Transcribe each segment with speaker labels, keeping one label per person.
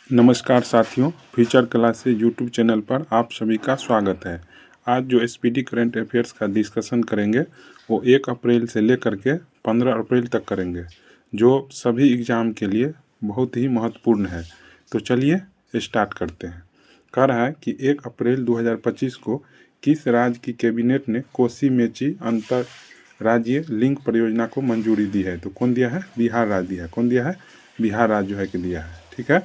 Speaker 1: नमस्कार साथियों, future classes YouTube channel पर आप सभी का स्वागत है। आज जो एसपीडी करंट अफेयर्स का डिस्कशन करेंगे वो 1 अप्रैल से लेकर के 15 अप्रैल तक करेंगे, जो सभी एग्ज़ाम के लिए बहुत ही महत्वपूर्ण है। तो चलिए स्टार्ट करते हैं। कह रहा है कि 1 अप्रैल 2025 को किस राज्य की कैबिनेट ने कोसी मेची अंतर राज्य लिंक परियोजना को मंजूरी दी है? तो कौन दिया है? बिहार राज्य दिया है। कौन दिया है? बिहार राज्य जो है कि दिया है। ठीक है,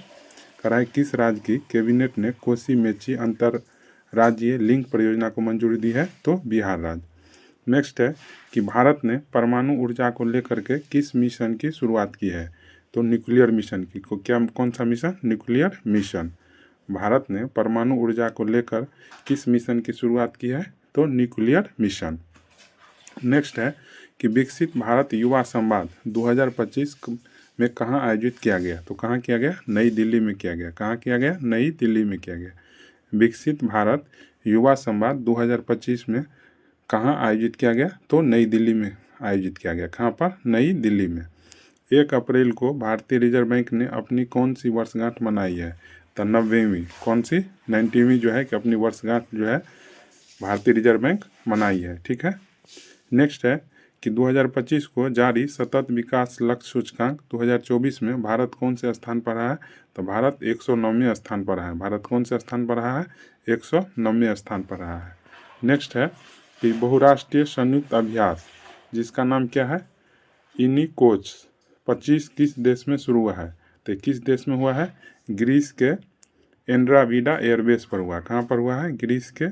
Speaker 1: कराए किस राज्य की कैबिनेट ने कोसी मेची अंतर राज्यीय लिंक परियोजना को मंजूरी दी है? तो बिहार राज्य। नेक्स्ट है कि भारत ने परमाणु ऊर्जा को लेकर के किस मिशन की शुरुआत की है? तो न्यूक्लियर मिशन की। कौन सा मिशन? Nuclear mission. भारत ने परमाणु ऊर्जा को लेकर किस मिशन की शुरुआत की है? तो न्यूक्लियर मिशन। नेक्स्ट है कि विकसित भारत युवा संवाद 2025 में कहाँ आयोजित किया गया? तो कहाँ किया गया? नई दिल्ली में किया गया। कहाँ किया गया? नई दिल्ली में किया गया। विकसित भारत युवा संवाद 2025 में कहाँ आयोजित किया गया? तो नई दिल्ली में आयोजित किया गया। कहाँ पर? नई दिल्ली में। 1 अप्रैल को भारतीय रिजर्व बैंक ने अपनी कौन सी वर्षगांठ मनाई है? तो 90वीं। कौन सी? 90वीं जो है कि अपनी वर्षगांठ जो है भारतीय रिजर्व बैंक मनाई है। ठीक है। नेक्स्ट है कि 2025 को जारी सतत विकास लक्ष्य सूचकांक 2024 में भारत कौन से स्थान पर रहा है? तो भारत 109वें स्थान पर रहा है। भारत कौन से स्थान पर रहा है? 109वें स्थान पर रहा है। नेक्स्ट है कि बहुराष्ट्रीय संयुक्त अभ्यास जिसका नाम क्या है? इनिकोच 25 किस देश में शुरू हुआ है? तो किस देश में हुआ है? ग्रीस के एंड्राविडा एयरबेस पर हुआ। कहाँ पर हुआ है? ग्रीस के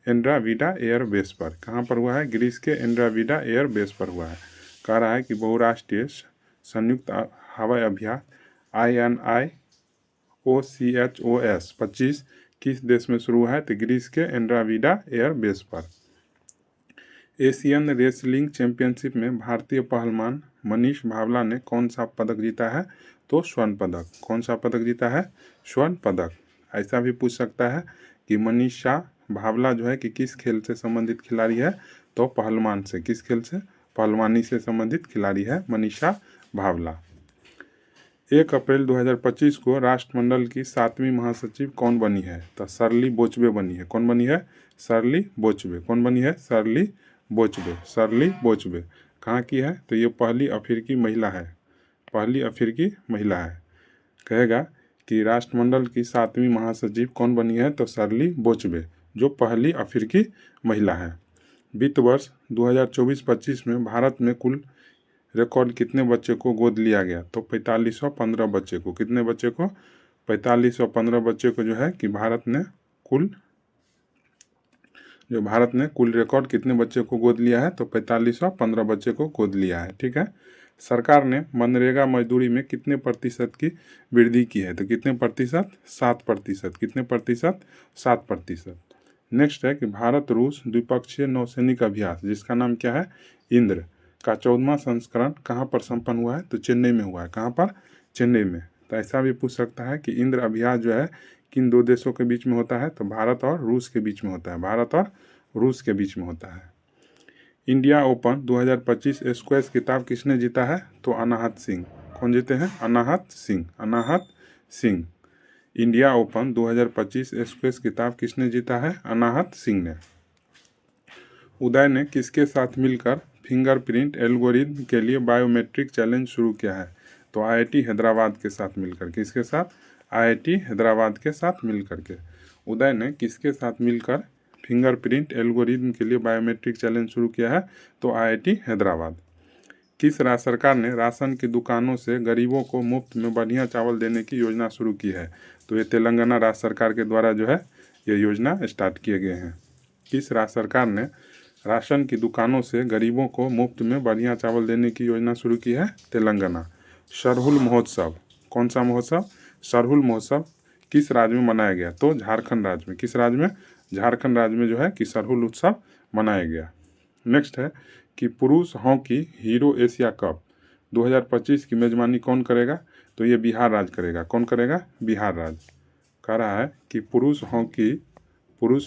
Speaker 1: एंड्राविडा एयरबेस पर। कहाँ पर हुआ है? ग्रीस के एंड्राविडा एयरबेस पर हुआ है। कह रहा है कि बहुराष्ट्रीय संयुक्त हवाई अभ्यास INIOCHOS 25 किस देश में शुरू हुआ है? तो ग्रीस के एंड्राविडा एयरबेस पर। एशियन रेसलिंग चैंपियनशिप में भारतीय पहलवान मनीष भावला ने कौन सा पदक जीता है? तो स्वर्ण पदक। कौन सा पदक जीता है? स्वर्ण पदक। ऐसा भी पूछ सकता है कि मनीषा भावला जो है कि किस खेल से संबंधित खिलाड़ी है? तो पहलवान से। किस खेल से? पहलवानी से संबंधित खिलाड़ी है मनीषा भावला। 1 अप्रैल 2025 को राष्ट्रमंडल की 7वीं महासचिव कौन बनी है? तो शर्ली बोचबे बनी है। कौन बनी है? शर्ली बोचबे। कौन बनी है? शर्ली बोचबे। शर्ली बोचबे कहाँ की है? तो ये पहली अफ्रीकी महिला है। पहली अफ्रीकी महिला है। कहेगा कि राष्ट्रमंडल की 7वीं महासचिव कौन बनी है? तो शर्ली बोचबे, जो पहली अफ्रीकी महिला है। वित्त वर्ष 2024-25 में भारत में कुल रिकॉर्ड कितने बच्चे को गोद लिया गया? तो 4515 बच्चे को। कितने बच्चे को? 4515 बच्चे को जो है कि भारत ने कुल रिकॉर्ड कितने बच्चे को गोद लिया है? तो 4515 बच्चे को गोद लिया है। ठीक है। सरकार ने मनरेगा मजदूरी में कितने प्रतिशत की वृद्धि की है? तो कितने प्रतिशत? 7%। कितने प्रतिशत? 7%। नेक्स्ट है कि भारत रूस द्विपक्षीय नौसैनिक अभ्यास जिसका नाम क्या है? इंद्र का 14वां संस्करण कहाँ पर संपन्न हुआ है? तो चेन्नई में हुआ है। कहाँ पर? चेन्नई में। तो ऐसा भी पूछ सकता है कि इंद्र अभ्यास जो है किन दो देशों के बीच में होता है? तो भारत और रूस के बीच में होता है। भारत और रूस के बीच में होता है। इंडिया ओपन 2025 स्क्वैश खिताब किसने जीता है? तो अनाहत सिंह। कौन जीते हैं? Anahat Singh. Anahat Singh. India Open 2025 squash खिताब किसने जीता है? अनाहत सिंह ने। उदय ने किसके साथ मिलकर फिंगरप्रिंट एल्गोरिथम के लिए बायोमेट्रिक चैलेंज शुरू किया है? तो IIT हैदराबाद के साथ मिलकर। किसके साथ? IIT हैदराबाद के साथ मिलकर के। उदय ने किसके साथ मिलकर फिंगरप्रिंट एल्गोरिथम के लिए बायोमेट्रिक चैलेंज शुरू किया है? तो IIT हैदराबाद। किस राज्य सरकार ने राशन की दुकानों से गरीबों को मुफ्त में बढ़िया चावल देने की योजना शुरू की है? तो ये तेलंगाना राज्य सरकार के द्वारा जो है ये योजना स्टार्ट किए गए हैं। किस राज्य सरकार ने राशन की दुकानों से गरीबों को मुफ्त में बढ़िया चावल देने की योजना शुरू की है? तेलंगाना। सरहुल महोत्सव। कौन सा महोत्सव? सरहुल महोत्सव किस राज्य में मनाया गया? तो झारखंड राज्य में। किस राज्य में? झारखंड राज्य में जो है कि सरहुल उत्सव मनाया गया। नेक्स्ट है कि पुरुष हॉकी हीरो एशिया कप 2025 की मेजबानी कौन करेगा? तो ये बिहार राज्य करेगा। कौन करेगा? बिहार राज्य। कह रहा है कि पुरुष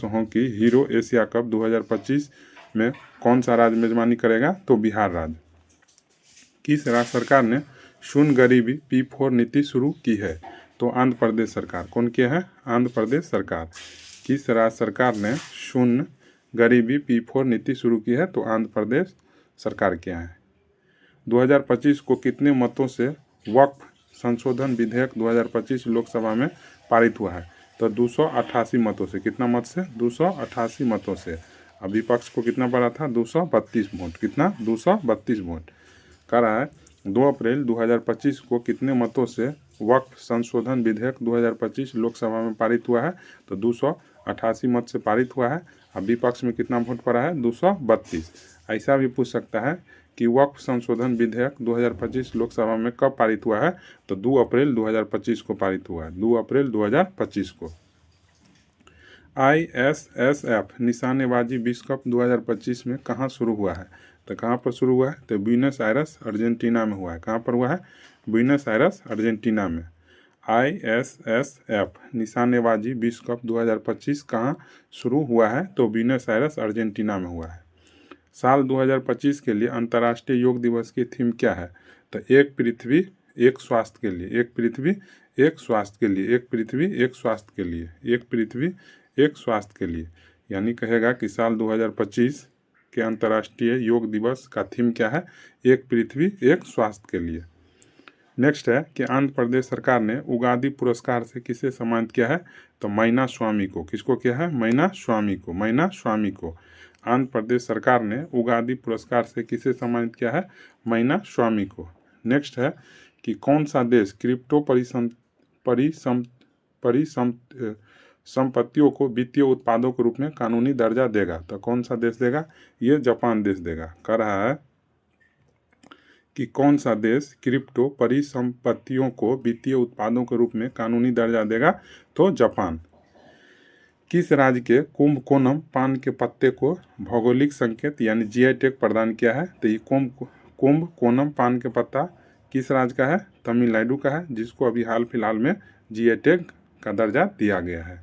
Speaker 1: हॉकी हीरो एशिया कप 2025 में कौन सा राज्य मेजबानी करेगा? तो बिहार राज्य। किस राज्य सरकार ने शून्य गरीबी P4 नीति शुरू की है? तो आंध्र प्रदेश सरकार। कौन किया है? आंध्र प्रदेश सरकार। किस राज्य सरकार ने शून्य गरीबी P4 नीति शुरू की है? तो आंध्र प्रदेश सरकार किया है। 2025 को कितने मतों से वक्फ संशोधन विधेयक 2025 लोकसभा में पारित हुआ है? तो 288 मतों से। कितना मत से? 288 मतों से। अब विपक्ष को कितना पड़ा था? 232 वोट। कितना? 232 वोट। कह रहा है 2 अप्रैल 2025 को कितने मतों से वक्फ संशोधन विधेयक 2025 लोकसभा में पारित हुआ है? तो 288 मत से पारित हुआ है। अब विपक्ष में कितना वोट पड़ा है? 232। ऐसा भी पूछ सकता है कि वक्फ संशोधन विधेयक 2025 लोकसभा में कब पारित हुआ है? तो 2 अप्रैल 2025 को पारित हुआ है। 2 अप्रैल 2025 को। ISSF निशानेबाजी विश्व कप 2025 में कहाँ शुरू हुआ है? तो कहाँ पर शुरू हुआ है? तो ब्यूनस आयर्स अर्जेंटीना में हुआ है। कहाँ पर हुआ है? ब्यूनस आयर्स अर्जेंटीना में। ISSF निशानेबाजी विश्व कप 2025 कहाँ शुरू हुआ है? तो ब्यूनस आयर्स अर्जेंटीना में हुआ है। साल 2025 के लिए अंतर्राष्ट्रीय योग दिवस की थीम क्या है? तो एक पृथ्वी एक स्वास्थ्य के लिए। एक पृथ्वी एक स्वास्थ्य के लिए। एक पृथ्वी एक स्वास्थ्य के लिए। एक पृथ्वी एक स्वास्थ्य के लिए। यानी कहेगा कि साल 2025 के अंतर्राष्ट्रीय योग दिवस का थीम क्या है? एक पृथ्वी एक स्वास्थ्य के लिए। नेक्स्ट है कि आंध्र प्रदेश सरकार ने उगादी पुरस्कार से किसे सम्मानित किया है? तो मैना स्वामी को। किसको किया है? मैना स्वामी को। मैना स्वामी को। आंध्र प्रदेश सरकार ने उगादी पुरस्कार से किसे सम्मानित किया है? मैना स्वामी को। नेक्स्ट है कि कौन सा देश क्रिप्टो संपत्तियों को वित्तीय उत्पादों के रूप में कानूनी दर्जा देगा? तो कौन सा देश देगा? ये जापान देश देगा। कह रहा है कि कौन सा देश क्रिप्टो परिसंपत्तियों को वित्तीय उत्पादों के रूप में कानूनी दर्जा देगा? तो जापान। किस राज्य के कुंभकोनम पान के पत्ते को भौगोलिक संकेत यानी GI टैग प्रदान किया है? तो ये कुंभकोनम पान के पत्ता किस राज्य का है? तमिलनाडु का है, जिसको अभी हाल फिलहाल में GI टैग का दर्जा दिया गया है।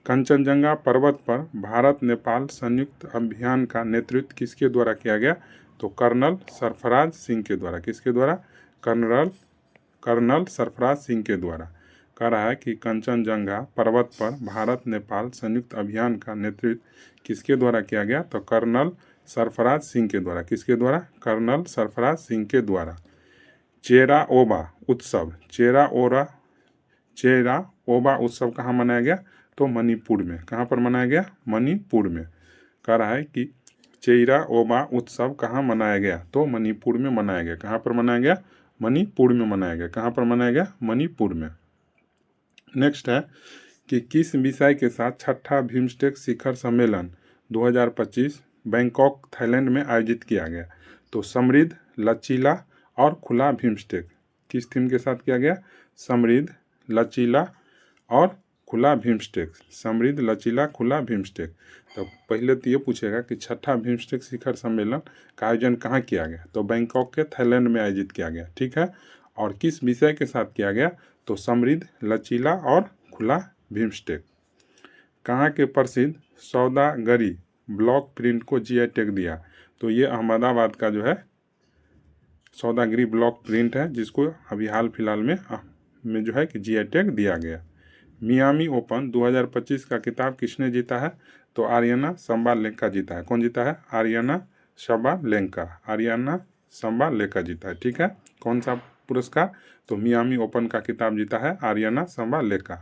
Speaker 1: कंचनजंगा पर्वत पर भारत नेपाल संयुक्त अभियान का नेतृत्व किसके द्वारा किया गया? तो कर्नल सरफराज सिंह के द्वारा। किसके द्वारा? कर्नल सरफराज सिंह के द्वारा। कह रहा है कि कंचनजंगा पर्वत पर भारत नेपाल संयुक्त अभियान का नेतृत्व किसके द्वारा किया गया? तो कर्नल सरफराज सिंह के द्वारा। किसके द्वारा? कर्नल सरफराज सिंह के द्वारा। चेरा ओबा उत्सव कहाँ मनाया गया? तो मणिपुर में। कहाँ पर मनाया गया? मणिपुर में। कह रहा है कि चेरा ओबा उत्सव कहाँ मनाया गया? तो मणिपुर में मनाया गया। कहाँ पर मनाया गया? मणिपुर में मनाया गया। कहाँ पर मनाया गया? मणिपुर में। नेक्स्ट है कि किस विषय के साथ छठा बिम्स्टेक शिखर सम्मेलन 2025 बैंकॉक थाईलैंड में आयोजित किया गया? तो समृद्ध, लचीला और खुला बिम्स्टेक। किस थीम के साथ किया गया? समृद्ध, लचीला और खुला बिम्स्टेक। समृद्ध, लचीला, खुला बिम्स्टेक। तो पहले तो ये पूछेगा कि छठा बिम्स्टेक शिखर सम्मेलन का आयोजन कहाँ किया गया? तो बैंकॉक के थाईलैंड में आयोजित किया गया। ठीक है। और किस विषय के साथ किया गया? तो समृद्ध, लचीला और खुला बिम्स्टेक। कहाँ के प्रसिद्ध सौदागरी ब्लॉक प्रिंट को GI टैग दिया? तो ये अहमदाबाद का जो है सौदागरी ब्लॉक प्रिंट है, जिसको अभी हाल फिलहाल में जो है कि GI टैग दिया गया। मियामी ओपन 2025 का खिताब किसने जीता है? तो आर्यना संबालेंका जीता है। कौन जीता है? आर्यना संबालेंका जीता है। ठीक है। कौन सा पुरस्कार? तो मियामी ओपन का खिताब जीता है आर्यना संबालेंका।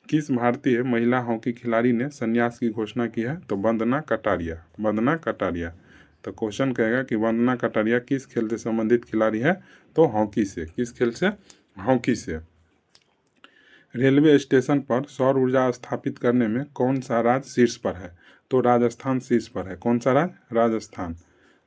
Speaker 1: किस भारतीय महिला हॉकी खिलाड़ी ने संन्यास की घोषणा की है? तो वंदना कटारिया। तो क्वेश्चन कहेगा कि वंदना कटारिया किस खेल से संबंधित खिलाड़ी है? तो हॉकी से। किस खेल से? हॉकी से। रेलवे स्टेशन पर सौर ऊर्जा स्थापित करने में कौन सा राज्य शीर्ष पर है? तो राजस्थान शीर्ष पर है। कौन सा राज्य? राजस्थान।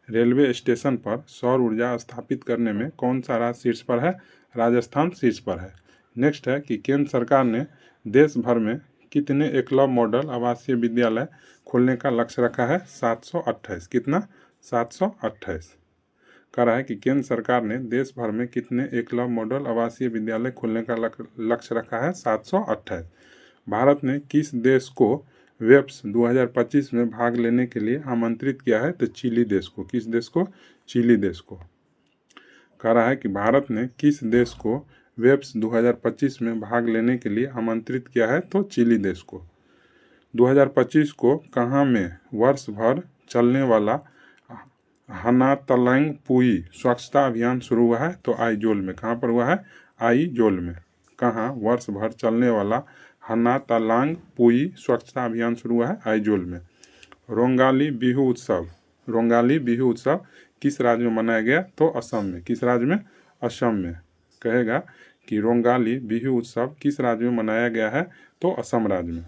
Speaker 1: रेलवे स्टेशन पर सौर ऊर्जा स्थापित करने में कौन सा राज्य शीर्ष पर है? राजस्थान शीर्ष पर है। नेक्स्ट है कि केंद्र सरकार ने देश भर में कितने एकलव्य मॉडल आवासीय विद्यालय खोलने का लक्ष्य रखा है? 728। कितना? 728। कह रहा है कि केंद्र सरकार ने देश भर में कितने एकलव्य मॉडल आवासीय विद्यालय खोलने का लक्ष्य रखा है? 728। भारत ने किस देश को वेब्स 2025 में भाग लेने के लिए आमंत्रित किया है? तो चिली देश को। किस देश को? चिली देश को। कह रहा है कि भारत ने किस देश को वेब्स 2025 में भाग लेने के लिए आमंत्रित किया है? तो चिली देश को। 2025 को कहाँ में वर्ष भर चलने वाला हनातलांग पुई स्वच्छता अभियान शुरू हुआ है? तो आइजोल में। कहाँ पर हुआ है? आइजोल में। कहाँ वर्ष भर चलने वाला हनातलांग पुई स्वच्छता अभियान शुरू हुआ है? आइजोल में। रोंगाली बिहू उत्सव, रोंगाली बिहू उत्सव किस राज्य में मनाया गया? तो असम में। किस राज्य में? असम में। कहेगा कि रोंगाली बिहू उत्सव किस राज्य में मनाया गया है? तो असम राज्य में।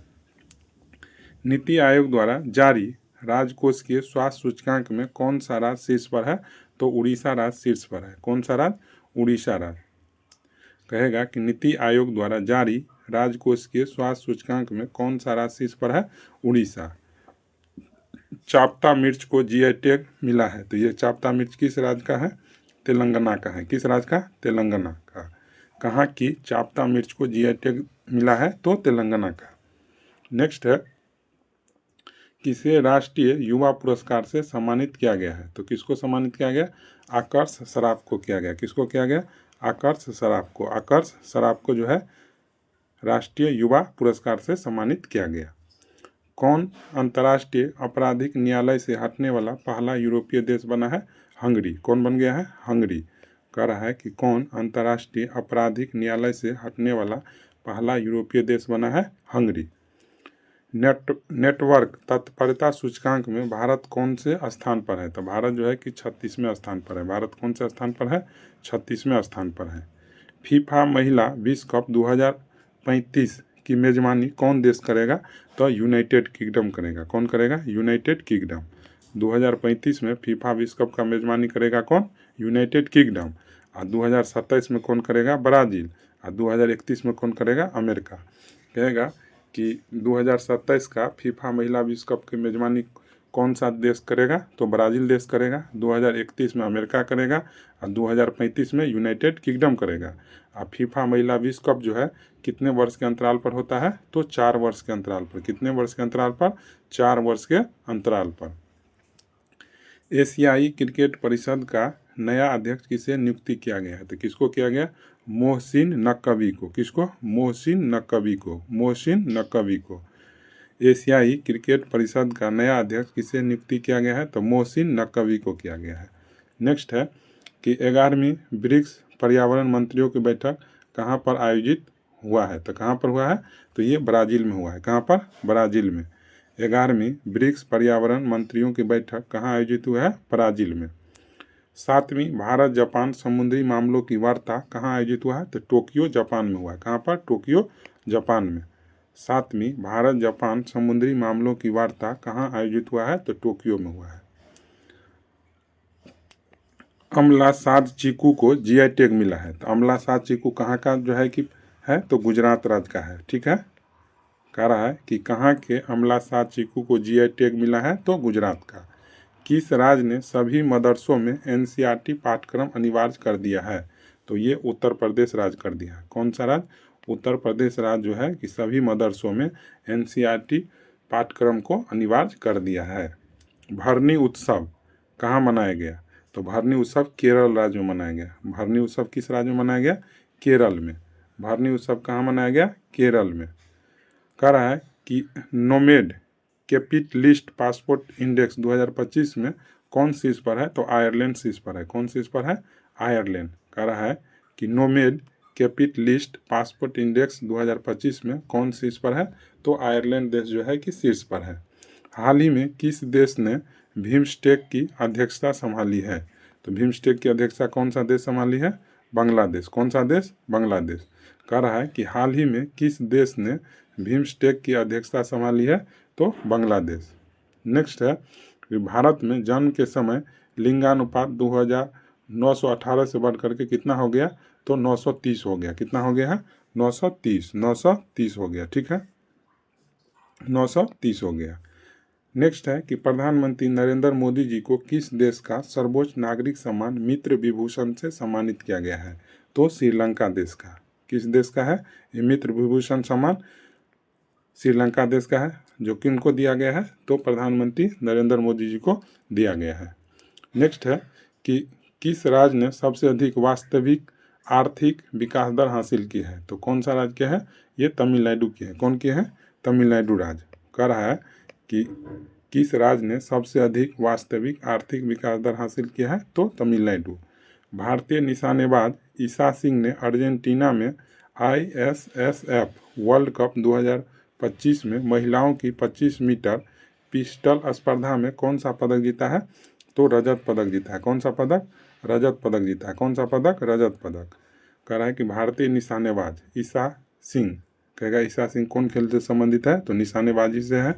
Speaker 1: नीति आयोग द्वारा जारी राजकोषीय स्वास्थ्य सूचकांक में कौन सा राज्य शीर्ष पर है? तो उड़ीसा राज्य शीर्ष पर है। कौन सा राज्य? उड़ीसा राज्य। कहेगा कि नीति आयोग द्वारा जारी राजकोषीय स्वास्थ्य सूचकांक में कौन सा राज्य शीर्ष पर है? उड़ीसा। चाप्टा मिर्च को जीआई टैग मिला है, तो ये चाप्टा मिर्च किस राज्य का है? तेलंगाना का है। किस राज्य का? तेलंगाना का। कहाँ की चाप्टा मिर्च को जीआई टैग मिला है? तो तेलंगाना का। नेक्स्ट है, किसे राष्ट्रीय युवा पुरस्कार से सम्मानित किया गया है? तो किसको सम्मानित किया गया? आकर्ष सराफ को किया गया। किसको किया गया? आकर्ष सराफ को। आकर्ष सराफ को जो है राष्ट्रीय युवा पुरस्कार से सम्मानित किया गया। कौन अंतर्राष्ट्रीय आपराधिक न्यायालय से हटने वाला पहला यूरोपीय देश बना है? हंगरी। कौन बन गया है? हंगरी। कह रहा है कि कौन अंतर्राष्ट्रीय आपराधिक न्यायालय से हटने वाला पहला यूरोपीय देश बना है? हंगरी। नेटवर्क तत्परता सूचकांक में भारत कौन से स्थान पर है? तो भारत जो है कि 36वें स्थान पर है। भारत कौन से स्थान पर है? 36वें स्थान पर है। फीफा महिला विश्व कप 2035 की मेजबानी कौन देश करेगा? तो यूनाइटेड किंगडम करेगा। कौन करेगा? United kingdom. 2035 में फीफा विश्व कप का मेजबानी करेगा कौन? United kingdom. और 2027 में कौन करेगा? ब्राज़ील। और 2031 में कौन करेगा? अमेरिका। कहेगा कि 2027 का फीफा महिला विश्व कप की मेजबानी कौन सा देश करेगा? तो ब्राज़ील देश करेगा। 2031 में अमेरिका करेगा और 2035 में यूनाइटेड किंगडम करेगा। और फीफा महिला विश्व कप जो है कितने वर्ष के अंतराल पर होता है? तो 4 वर्ष के अंतराल पर। कितने वर्ष के अंतराल पर? 4 वर्ष के अंतराल पर। एशियाई क्रिकेट परिषद का नया अध्यक्ष किसे नियुक्ति किया गया है? तो किसको किया गया? मोहसिन नकवी को। किसको? मोहसिन नकवी को। मोहसिन नकवी को। एशियाई क्रिकेट परिषद का नया अध्यक्ष किसे नियुक्ति किया गया है? तो मोहसिन नकवी को किया गया है। नेक्स्ट है कि 11वीं ब्रिक्स पर्यावरण मंत्रियों की बैठक कहाँ पर आयोजित हुआ है? तो कहाँ पर हुआ है? तो ये ब्राज़ील में हुआ है। कहाँ पर? ब्राज़ील में। 11वीं ब्रिक्स पर्यावरण मंत्रियों की बैठक कहाँ आयोजित हुआ है? ब्राज़ील में। 7वीं भारत जापान समुद्री मामलों की वार्ता कहाँ आयोजित हुआ है? तो टोक्यो जापान में हुआ है। कहाँ पर? टोक्यो जापान में। 7वीं भारत जापान समुद्री मामलों की वार्ता कहाँ आयोजित हुआ है? तो टोक्यो में हुआ है। अमला साद चीकू को जीआई टैग मिला है। तो अमला साद चीकू कहाँ का जो है कि है? तो गुजरात राज्य का है। ठीक है। कह रहा है कि कहाँ के अमला साद चीकू को जीआई टैग मिला है? तो गुजरात का। किस राज्य ने सभी मदरसों में एनसीईआरटी पाठ्यक्रम अनिवार्य कर दिया है? तो ये उत्तर प्रदेश राज्य कर दिया है। कौन सा राज्य? उत्तर प्रदेश राज्य जो है कि सभी मदरसों में एनसीईआरटी पाठ्यक्रम को अनिवार्य कर दिया है। भरनी उत्सव कहाँ मनाया गया? तो भरनी उत्सव केरल राज्य में मनाया गया। भरनी उत्सव किस राज्य में मनाया गया? केरल में। भरनी उत्सव कहाँ मनाया गया? केरल में। कह रहा है कि नोमेड कैपिटलिस्ट पासपोर्ट इंडेक्स 2025 में कौन शीर्ष पर है? तो आयरलैंड शीर्ष पर है। कौन शीर्ष पर है? आयरलैंड। कह रहा है कि नोमेड कैपिटलिस्ट पासपोर्ट इंडेक्स 2025 में कौन शीर्ष पर है? तो आयरलैंड देश जो है कि शीर्ष पर है। हाल ही में किस देश ने बिम्स्टेक की अध्यक्षता संभाली है? तो बिम्स्टेक की अध्यक्षता कौन सा देश संभाली है? बांग्लादेश। कौन सा देश? बांग्लादेश। कह रहा है कि हाल ही में किस देश ने बिम्स्टेक की अध्यक्षता संभाली है? तो बांग्लादेश। नेक्स्ट है कि भारत में जन्म के समय लिंगानुपात 2918 से बढ़ करके कितना हो गया? तो 930 हो गया। कितना हो गया है? 930 हो गया। ठीक है, 930 हो गया। नेक्स्ट है कि प्रधानमंत्री नरेंद्र मोदी जी को किस देश का सर्वोच्च नागरिक सम्मान मित्र विभूषण से सम्मानित किया गया है? तो श्रीलंका देश का। किस देश का है ये मित्र विभूषण सम्मान? श्रीलंका देश का है। जो किनको दिया गया है? तो प्रधानमंत्री नरेंद्र मोदी जी को दिया गया है। नेक्स्ट है कि किस राज्य ने सबसे अधिक वास्तविक आर्थिक विकास दर हासिल की है, तो कौन सा राज्य है? ये तमिलनाडु की है। कौन की है? तमिलनाडु राज्य। कह रहा है कि किस राज्य ने सबसे अधिक वास्तविक आर्थिक विकास दर हासिल किया है? तो तमिलनाडु। भारतीय निशानेबाज ईशा सिंह ने अर्जेंटीना में ISSF वर्ल्ड कप 2025 में महिलाओं की 25 मीटर पिस्टल स्पर्धा में कौन सा पदक जीता है? तो रजत पदक जीता है। कौन सा पदक? रजत पदक जीता है। कौन सा पदक? रजत पदक। कह रहा है कि भारतीय निशानेबाज ईशा सिंह, कहेगा ईशा सिंह कौन खेल से संबंधित है? तो निशानेबाजी से है।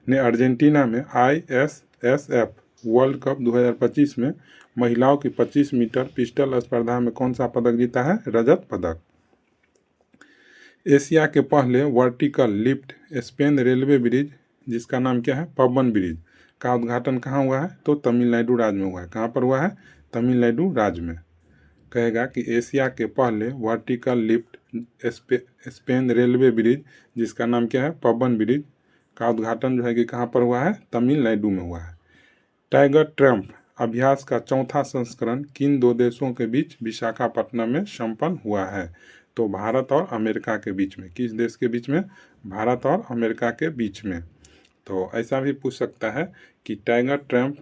Speaker 1: ने अर्जेंटीना में ISSF वर्ल्ड कप 2025 में महिलाओं की 25 मीटर पिस्टल स्पर्धा में कौन सा पदक जीता है? रजत पदक। एशिया के पहले vertical lift Spain railway bridge, जिसका नाम क्या है? पबन ब्रिज, का उद्घाटन कहाँ हुआ है? तो तमिलनाडु राज्य में हुआ है। कहाँ पर हुआ है? तमिलनाडु राज्य में। कहेगा कि एशिया के पहले vertical lift Spain railway bridge, जिसका नाम क्या है? पबन ब्रिज, का उद्घाटन जो है कि कहाँ पर हुआ है? तमिलनाडु में हुआ है। टाइगर ट्रम्प अभ्यास का चौथा संस्करण किन दो देशों के बीच विशाखापट्टनम में संपन्न हुआ है? तो भारत और अमेरिका के बीच में। किस देश के बीच में? भारत और अमेरिका के बीच में। तो ऐसा भी पूछ सकता है कि टाइगर ट्रम्प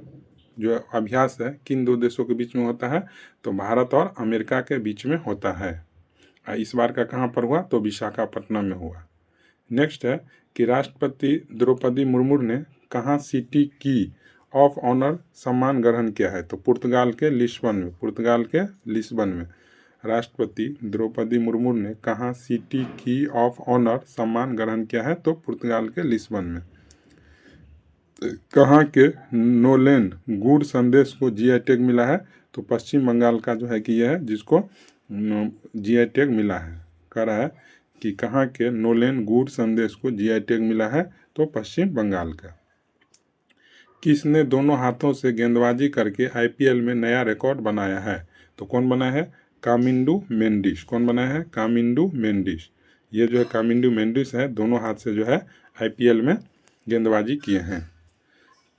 Speaker 1: जो अभ्यास है किन दो देशों के बीच में होता है? तो भारत और अमेरिका के बीच में होता है। इस बार का कहाँ पर हुआ? तो विशाखापट्टनम में हुआ। नेक्स्ट है कि राष्ट्रपति द्रौपदी मुर्मू ने कहाँ सिटी की ऑफ ऑनर सम्मान ग्रहण किया है? तो पुर्तगाल के लिस्बन में। पुर्तगाल के लिस्बन में राष्ट्रपति द्रौपदी मुर्मू ने कहाँ सिटी की ऑफ ऑनर सम्मान ग्रहण किया है? तो पुर्तगाल के लिस्बन में। कहाँ के नोलेन गुड संदेश को GI टैग मिला है? तो पश्चिम बंगाल का जो है कि यह है जिसको GI टैग मिला है। कह रहा है कि कहाँ के नोलेन गुड संदेश को GI टैग मिला है? तो पश्चिम बंगाल का। किसने दोनों हाथों से गेंदबाजी करके IPL में नया रिकॉर्ड बनाया है? तो कौन बनाया है? कामिंडू मेंडिस। कौन बनाया है? कामिंडू मेंडिस। ये जो है कामिंडू मेंडिस है, दोनों हाथ से जो है IPL में गेंदबाजी किए हैं।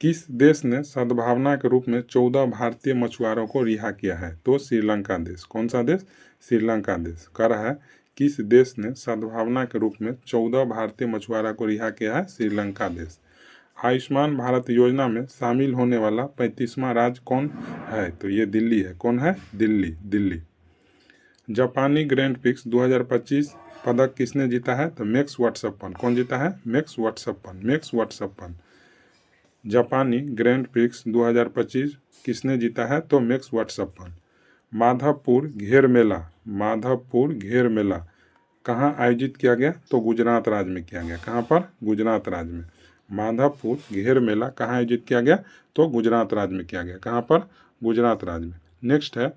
Speaker 1: किस देश ने सद्भावना के रूप में 14 भारतीय मछुआरों को रिहा किया है? तो श्रीलंका देश। कौन सा देश? श्रीलंका देश। कह रहा है किस देश ने सद्भावना के रूप में 14 भारतीय मछुआरों को रिहा किया है? श्रीलंका देश। आयुष्मान भारत योजना में शामिल होने वाला 35वां राज्य कौन है? तो ये दिल्ली है। कौन है? दिल्ली। दिल्ली। जापानी ग्रैंड प्रिक्स 2025 पदक किसने जीता है? तो मैक्स वर्स्टैपेन। कौन जीता है? Max Verstappen. Max Verstappen. जापानी ग्रैंड प्रिक्स 2025 किसने जीता है? तो मैक्स वर्स्टैपेन। माधवपुर घेर मेला, माधवपुर घेर मेला कहाँ आयोजित किया गया? तो गुजरात राज्य में किया गया। कहाँ पर? गुजरात राज्य में। माधवपुर घेर मेला कहाँ आयोजित किया गया? तो गुजरात राज्य में किया गया। कहाँ पर? गुजरात राज्य में। नेक्स्ट है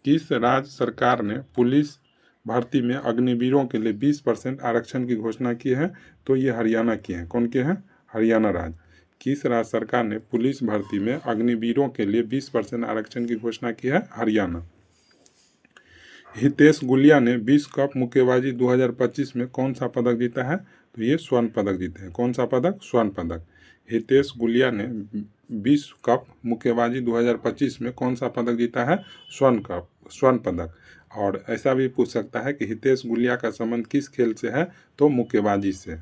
Speaker 1: किस राज्य सरकार ने पुलिस भर्ती में अग्निवीरों के लिए 20% आरक्षण की घोषणा की है? तो ये हरियाणा की है। कौन के हैं? हरियाणा राज्य। किस राज्य सरकार ने पुलिस भर्ती में अग्निवीरों के लिए 20% आरक्षण की घोषणा की है? हरियाणा। हितेश गुलिया ने विश्व कप मुक्केबाजी 2025 में कौन सा पदक जीता है? तो ये स्वर्ण पदक जीते हैं। कौन सा पदक? स्वर्ण पदक। हितेश गुलिया ने विश्व कप मुक्केबाजी 2025 में कौन सा पदक जीता है? स्वर्ण पदक। और ऐसा भी पूछ सकता है कि हितेश गुलिया का संबंध किस खेल से है? तो मुक्केबाजी से।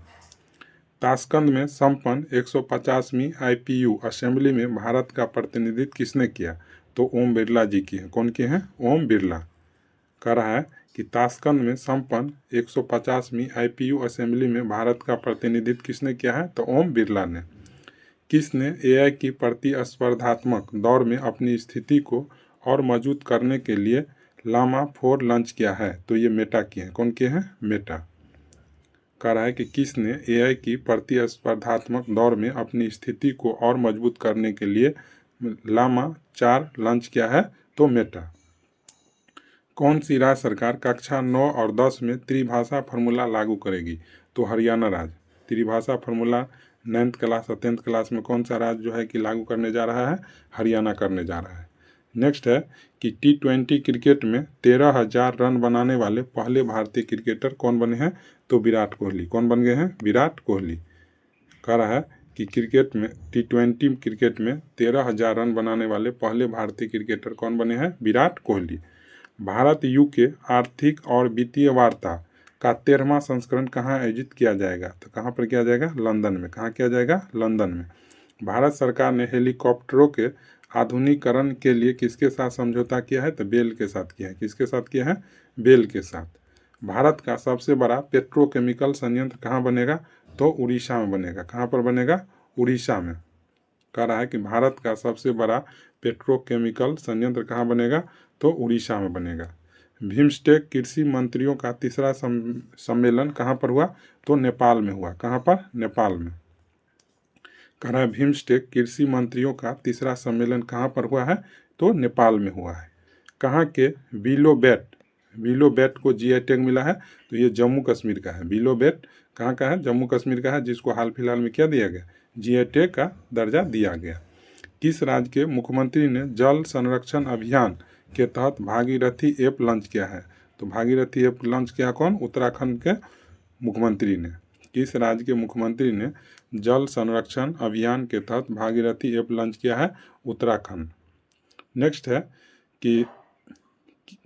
Speaker 1: ताशकंद में संपन्न 150वीं IPU असेंबली में भारत का प्रतिनिधित्व किसने किया? तो ओम बिरला जी की है। कौन के हैं? ओम बिरला। कह रहा है कि ताशकंद में संपन्न 150वीं IPU असेंबली में भारत का प्रतिनिधित्व किसने किया है? तो ओम बिरला ने। किसने AI की प्रतिस्पर्धात्मक दौर में अपनी स्थिति को और मजबूत करने के लिए लामा 4 लॉन्च किया है? तो ये मेटा की है। कौन के हैं? मेटा। कह रहा है कि किसने AI की प्रतिस्पर्धात्मक दौर में अपनी स्थिति को और मजबूत करने के लिए लामा 4 लॉन्च किया है? तो मेटा। कौन सी राज्य सरकार कक्षा 9 और 10 में त्रिभाषा फार्मूला लागू करेगी? तो हरियाणा राज्य। त्रिभाषा फार्मूला 9th क्लास और 10th क्लास में कौन सा राज्य जो है कि लागू करने जा रहा है? हरियाणा करने जा रहा है। नेक्स्ट है कि T20 क्रिकेट में 13,000 रन बनाने वाले पहले भारतीय क्रिकेटर कौन बने हैं? तो विराट कोहली। कौन बन गए हैं? विराट कोहली। कह रहा है कि क्रिकेट में T20 क्रिकेट में 13,000 रन बनाने वाले पहले भारतीय क्रिकेटर कौन बने हैं? विराट कोहली। भारत यूके आर्थिक और वित्तीय वार्ता का 13वां संस्करण कहाँ आयोजित किया जाएगा? तो कहाँ पर किया जाएगा? लंदन में। कहाँ किया जाएगा? लंदन में। भारत सरकार ने हेलीकॉप्टरों के आधुनिकीकरण के लिए किसके साथ समझौता किया है? तो बेल के साथ किया है। किसके साथ किया है? बेल के साथ। भारत का सबसे बड़ा पेट्रोकेमिकल संयंत्र कहाँ बनेगा? तो उड़ीसा में बनेगा। कहाँ पर बनेगा? उड़ीसा में। कह रहा है कि भारत का सबसे बड़ा पेट्रोकेमिकल संयंत्र कहाँ बनेगा? तो उड़ीसा में बनेगा। बिम्स्टेक कृषि मंत्रियों का तीसरा सम्मेलन कहाँ पर हुआ? तो नेपाल में हुआ। कहाँ पर? नेपाल में। कह रहा है बिम्स्टेक कृषि मंत्रियों का तीसरा सम्मेलन कहाँ पर हुआ है? तो नेपाल में हुआ है। कहाँ के बिलो बैट को जीआई टैग मिला है? तो ये जम्मू कश्मीर का है। बिलो बैट कहाँ का है? जम्मू कश्मीर का है, जिसको हाल फिलहाल में क्या दिया गया? जीआई टैग का दर्जा दिया गया। किस राज्य के मुख्यमंत्री ने जल संरक्षण अभियान के तहत भागीरथी ऐप लॉन्च किया है? तो भागीरथी ऐप लॉन्च किया कौन? उत्तराखंड के मुख्यमंत्री ने। किस राज्य के मुख्यमंत्री ने जल संरक्षण अभियान के तहत भागीरथी ऐप लॉन्च किया है? उत्तराखंड। नेक्स्ट है कि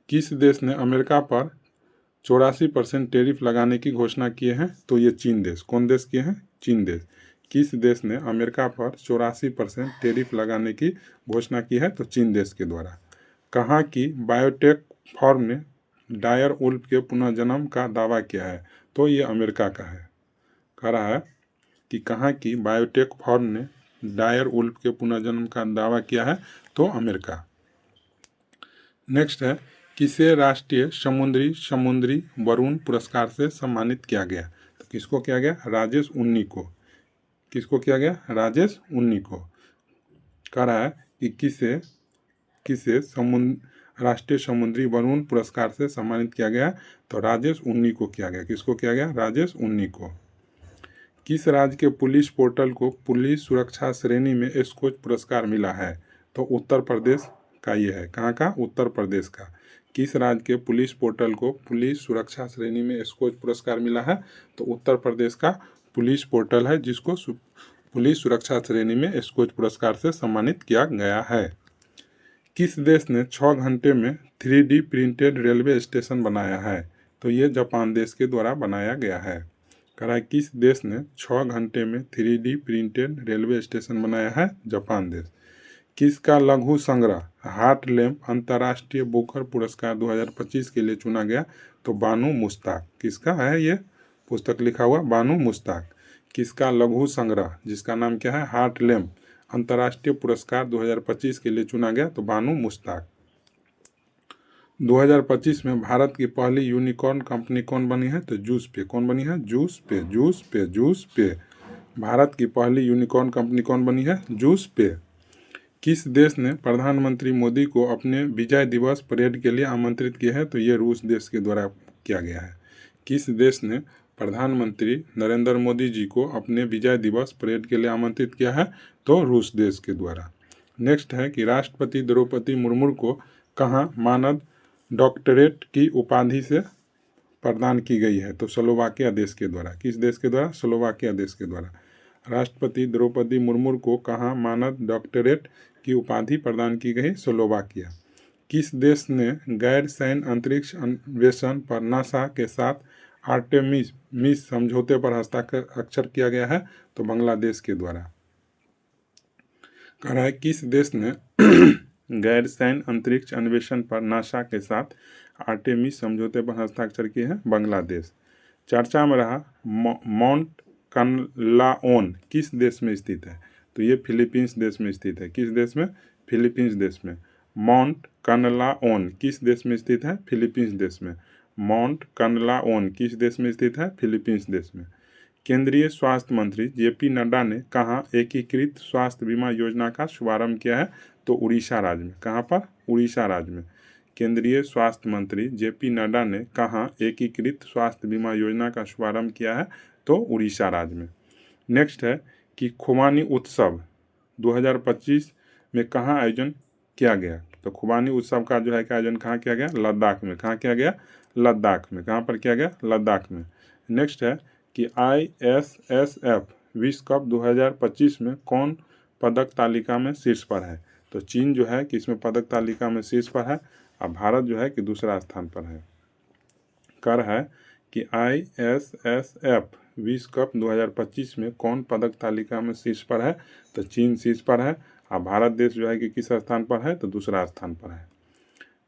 Speaker 1: किस देश ने अमेरिका पर 84% टैरिफ लगाने की घोषणा किए हैं? तो ये चीन देश। कौन देश किए हैं? चीन देश। किस देश ने अमेरिका पर 84% टैरिफ लगाने की घोषणा की है? तो चीन देश के द्वारा। कहाँ की बायोटेक फर्म ने डायर वुल्फ के पुनर्जन्म का दावा किया है? तो ये अमेरिका का है। कह रहा है कि कहाँ की बायोटेक फर्म ने डायर वुल्फ के पुनर्जन्म का दावा किया है? तो अमेरिका। नेक्स्ट है किसे राष्ट्रीय समुद्री वरुण पुरस्कार से सम्मानित किया गया? तो किसको किया गया? राजेश उन्नी को। किसको किया गया? राजेश उन्नी को। कह रहा है कि किसे राष्ट्रीय समुद्री वरुण पुरस्कार से सम्मानित किया गया? तो राजेश उन्नी को किया गया। किसको किया गया? राजेश उन्नी को। किस राज्य के पुलिस पोर्टल को पुलिस सुरक्षा श्रेणी में एस्कोच पुरस्कार मिला है? तो उत्तर प्रदेश का ये है। कहाँ का? उत्तर प्रदेश का। किस राज्य के पुलिस पोर्टल को पुलिस सुरक्षा श्रेणी में एस्कोच पुरस्कार मिला है? तो उत्तर प्रदेश का पुलिस पोर्टल है, जिसको पुलिस सुरक्षा श्रेणी में एस्कोच पुरस्कार से सम्मानित किया गया है। किस देश ने 6 घंटे में 3D प्रिंटेड रेलवे स्टेशन बनाया है? तो ये जापान देश के द्वारा बनाया गया है। कह रहा है किस देश ने 6 घंटे में 3D प्रिंटेड रेलवे स्टेशन बनाया है? जापान देश। किसका लघु संग्रह हार्ट लैम्प अंतर्राष्ट्रीय बुकर पुरस्कार 2025 के लिए चुना गया? तो बानू मुश्ताक। किसका है ये पुस्तक लिखा हुआ? बानू मुश्ताक। किसका लघु संग्रह जिसका नाम क्या है? हार्ट लैम्प अंतर्राष्ट्रीय पुरस्कार 2025 के लिए चुना गया? तो बानू मुश्ताक। 2025 में भारत की पहली यूनिकॉर्न कंपनी कौन बनी है? तो जूस पे। कौन बनी है? जूस पे। भारत की पहली यूनिकॉर्न कंपनी कौन बनी है? जूस पे। किस देश ने प्रधानमंत्री मोदी को अपने विजय दिवस परेड के लिए आमंत्रित किया है? तो ये रूस देश के द्वारा किया गया है। किस देश ने प्रधानमंत्री नरेंद्र मोदी जी को अपने विजय दिवस परेड के लिए आमंत्रित किया है? तो रूस देश के द्वारा। नेक्स्ट है कि राष्ट्रपति द्रौपदी मुर्मू को कहाँ मानद डॉक्टरेट की उपाधि से प्रदान की गई है? तो स्लोवाकिया देश के द्वारा। किस देश के द्वारा? स्लोवाकिया देश के द्वारा। राष्ट्रपति द्रौपदी मुर्मू को कहाँ मानद डॉक्टरेट की उपाधि प्रदान की गई? स्लोवाकिया। किस देश ने गैर सैन्य अंतरिक्ष अन्वेषण पर नासा के साथ आर्टेमिस समझौते पर हस्ताक्षर किया गया है? तो बांग्लादेश के द्वारा। कह रहा है किस देश ने गैर सैन्य अंतरिक्ष अन्वेषण पर नासा के साथ आर्टेमिस समझौते पर हस्ताक्षर किए हैं? बांग्लादेश। चर्चा में रहा माउंट कनलाओन किस देश में स्थित है? तो ये फिलीपींस देश में स्थित है। किस देश में? फिलीपींस देश में। माउंट कनलाओन किस देश में स्थित है? फिलीपींस देश में। माउंट कनलाओन किस देश में स्थित है? फिलीपींस देश में। केंद्रीय स्वास्थ्य मंत्री जेपी नड्डा ने कहाँ एकीकृत स्वास्थ्य बीमा योजना का शुभारंभ किया है? तो उड़ीसा राज्य में। कहाँ पर? उड़ीसा राज्य में। केंद्रीय स्वास्थ्य मंत्री जेपी नड्डा ने कहाँ एकीकृत स्वास्थ्य बीमा योजना का शुभारंभ किया है? तो उड़ीसा राज्य में। नेक्स्ट है कि खुबानी उत्सव 2025 में कहाँ आयोजन किया गया? तो खुबानी उत्सव का जो है कि आयोजन कहाँ किया गया? लद्दाख में। कहाँ किया गया? लद्दाख में। कहाँ पर किया गया? लद्दाख में। नेक्स्ट है कि ISSF विश्व कप 2025 में कौन पदक तालिका में शीर्ष पर है? तो चीन जो है कि इसमें पदक तालिका में शीर्ष पर है। और भारत जो है कि दूसरा स्थान पर है। कर है कि ISSF विश्व कप 2025 में कौन पदक तालिका में शीर्ष पर है, तो चीन शीर्ष पर है और भारत देश जो है कि किस स्थान पर है, तो दूसरा स्थान पर है।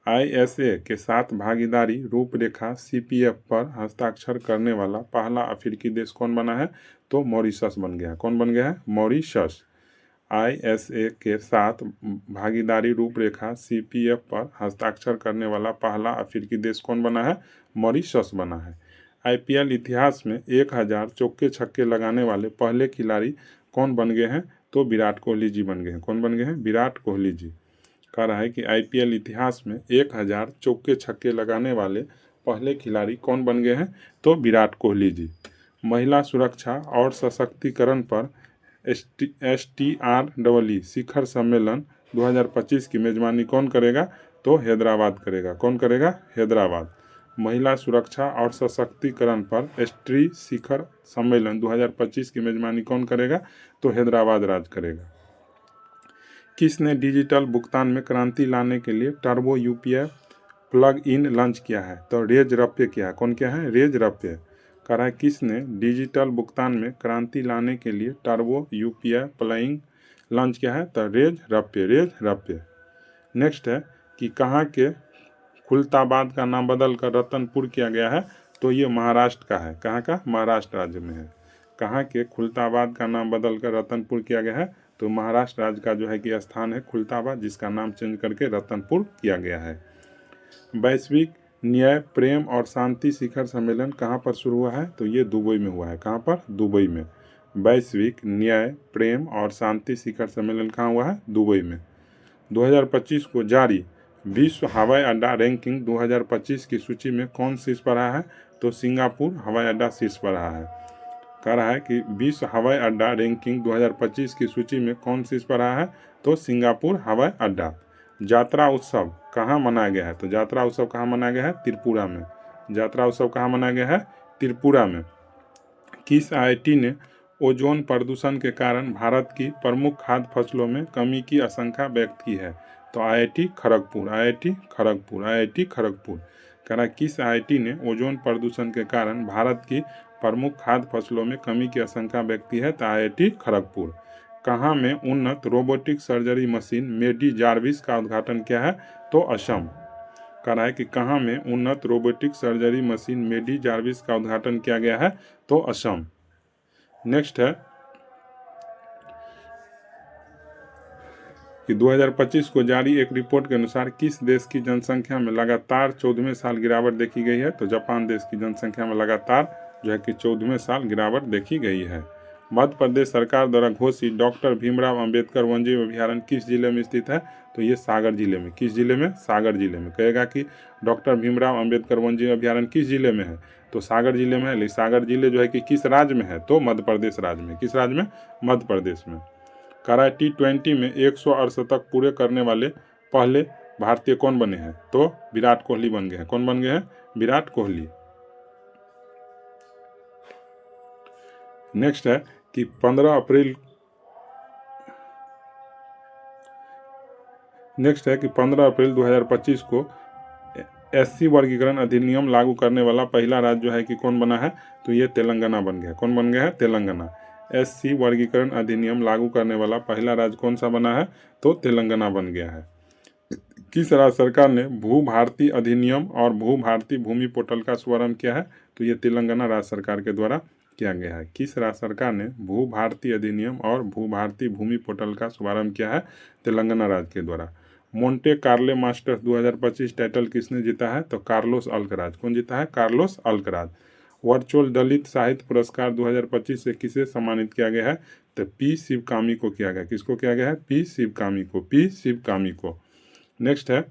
Speaker 1: ISA के साथ भागीदारी रूपरेखा CPF पर हस्ताक्षर करने वाला पहला अफ्रीकी देश कौन बना है, तो मॉरिशस बन गया। कौन बन गया है, मॉरिशस। ISA के साथ भागीदारी रूपरेखा CPF पर हस्ताक्षर करने वाला पहला अफ्रीकी देश कौन बना है, मॉरिशस बना है। IPL इतिहास में 1000 चौके छक्के लगाने वाले पहले खिलाड़ी कौन बन गए हैं, तो विराट कोहली जी बन गए हैं। कौन बन गए हैं, विराट कोहली जी। कह रहा है कि IPL इतिहास में 1000 चौके छक्के लगाने वाले पहले खिलाड़ी कौन बन गए हैं, तो विराट कोहली जी। महिला सुरक्षा और सशक्तिकरण पर STREE शिखर सम्मेलन 2025 की मेजबानी कौन करेगा, तो हैदराबाद करेगा। कौन करेगा, हैदराबाद। महिला सुरक्षा और सशक्तिकरण पर STREE शिखर सम्मेलन 2025 की मेजबानी कौन करेगा, तो हैदराबाद राज्य करेगा। किसने डिजिटल भुगतान में क्रांति लाने के लिए turbo UPI plug in launch किया है, तो रेज रप्पे किया है। कौन क्या है, रेज रप्पे। कह रहा है किसने डिजिटल भुगतान में क्रांति लाने के लिए टर्बो UPI प्लग लॉन्च किया है, तो रेज रप्पे, रेज रप्पे। नेक्स्ट है कि कहाँ के खुलताबाद का नाम बदल कर रतनपुर किया गया है, तो ये महाराष्ट्र का है। कहाँ का, महाराष्ट्र राज्य में है। कहाँ के खुलताबाद का नाम बदल कर रतनपुर किया गया है, तो महाराष्ट्र राज्य का जो है कि स्थान है खुलताबाद, जिसका नाम चेंज करके रतनपुर किया गया है। वैश्विक न्याय प्रेम और शांति शिखर सम्मेलन कहाँ पर शुरू हुआ है, तो ये दुबई में हुआ है। कहाँ पर, दुबई में। वैश्विक न्याय प्रेम और शांति शिखर सम्मेलन कहाँ हुआ है, दुबई में। 2025 को जारी विश्व हवाई अड्डा रैंकिंग 2025 की सूची में कौन शीर्ष पर रहा है, तो सिंगापुर हवाई अड्डा शीर्ष पर रहा है। कह रहा है कि विश्व हवाई अड्डा रैंकिंग 2025 की सूची में कौन शीर्ष पर रहा है, तो सिंगापुर हवाई अड्डा। यात्रा उत्सव कहाँ मनाया गया है, तो यात्रा उत्सव कहाँ मनाया गया है, त्रिपुरा में। यात्रा उत्सव कहाँ मनाया गया है, त्रिपुरा में। किस IIT ने ओजोन प्रदूषण के कारण भारत की प्रमुख खाद्य फसलों में कमी की आशंका व्यक्त की है, तो IIT Kharagpur, IIT Kharagpur, IIT Kharagpur. कह रहा किस IIT ने ओजोन प्रदूषण के कारण भारत की प्रमुख खाद्य फसलों में कमी की आशंका व्यक्त की है, तो IIT खड़गपुर। कहाँ में उन्नत रोबोटिक सर्जरी मशीन मेडी जार्विस का उद्घाटन किया है, तो असम। कह रहा है कि कहाँ में उन्नत रोबोटिक सर्जरी मशीन मेडी जार्विस का उद्घाटन किया गया है, तो असम। नेक्स्ट है कि 2025 को जारी एक रिपोर्ट के अनुसार किस देश की जनसंख्या में लगातार 14वें साल गिरावट देखी गई है, तो जापान देश की जनसंख्या में लगातार जो है कि 14वें साल गिरावट देखी गई है। मध्य प्रदेश सरकार द्वारा घोषित डॉक्टर भीमराव अंबेडकर वन्यजीव अभयारण्य किस जिले में स्थित है, तो ये सागर जिले में। किस जिले में, सागर जिले में। कहेगा कि डॉक्टर भीमराव अंबेडकर वन्यजीव अभयारण्य किस जिले में है, तो सागर जिले में है। लेकिन सागर जिले जो है कि किस राज्य में है, तो मध्य प्रदेश राज्य में। किस राज्य में, मध्य प्रदेश में। कह रहा है T20 में 108 शतक पूरे करने वाले पहले भारतीय कौन बने हैं, तो विराट कोहली बन गए हैं। कौन बन गए हैं, विराट कोहली। नेक्स्ट है कि 15 अप्रैल 2025 को SC वर्गीकरण अधिनियम लागू करने वाला पहला राज्य जो है कि कौन बना है, तो ये तेलंगाना बन गया। कौन बन गया है, तेलंगाना। SC वर्गीकरण अधिनियम लागू करने वाला पहला राज्य कौन सा बना है, तो तेलंगाना बन गया है। किस राज्य सरकार ने भू भारती अधिनियम और भू भारती भूमि पोर्टल का शुभारंभ किया है, तो ये तेलंगाना राज्य सरकार के द्वारा किया गया है। किस राज्य सरकार ने भू भारती अधिनियम और भू भारती भूमि पोर्टल का शुभारंभ किया है, तेलंगाना राज्य के द्वारा। मोंटे कार्लो मास्टर्स 2025 टाइटल किसने जीता है, तो कार्लोस अल्कराज। कौन जीता है, कार्लोस अल्कराज। वर्चुअल दलित साहित्य पुरस्कार 2025 से किसे सम्मानित किया गया है, तो P शिवकामी को किया गया। किसको किया गया है, P शिवकामी को, P शिवकामी को। नेक्स्ट है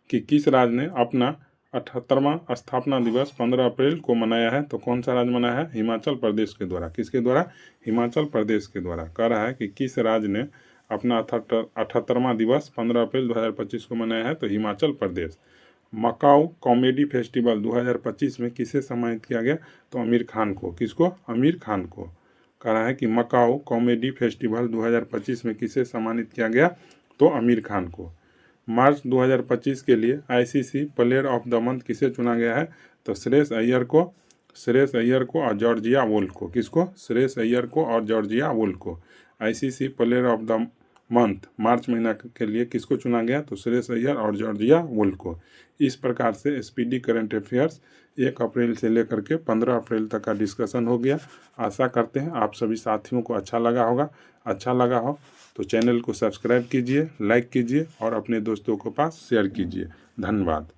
Speaker 1: कि किस राज्य ने अपना 78वां स्थापना दिवस 15 अप्रैल को मनाया है, तो कौन सा राज्य मनाया है, हिमाचल प्रदेश के द्वारा। किसके द्वारा, हिमाचल प्रदेश के द्वारा। कह रहा है कि किस राज्य ने अपना 78वां दिवस 15 अप्रैल 2025 को मनाया है, तो हिमाचल प्रदेश। मकाऊ कॉमेडी फेस्टिवल 2025 में किसे सम्मानित किया गया, तो आमिर खान को। किसको, आमिर खान को। कह रहा है कि मकाऊ कॉमेडी फेस्टिवल 2025 में किसे सम्मानित किया गया, तो आमिर खान को। मार्च 2025 के लिए ICC player of the month किसे चुना गया है? तो श्रेयस अय्यर को और जॉर्जिया वोल्क को। किसको? श्रेयस अय्यर को और जॉर्जिया वोल्क को। ICC player of the month March महीना के लिए किसको चुना गया? तो श्रेयस अय्यर और जॉर्जिया वोल्क को। इस प्रकार से स्पीडी करंट अफेयर्स 1 अप्रैल से लेकर के 15 अप्रैल तक का डिस्कशन हो गया। आशा करते हैं आप सभी साथियों को अच्छा लगा होगा। अच्छा लगा हो तो चैनल को सब्सक्राइब कीजिए, लाइक कीजिए और अपने दोस्तों के पास शेयर कीजिए। धन्यवाद।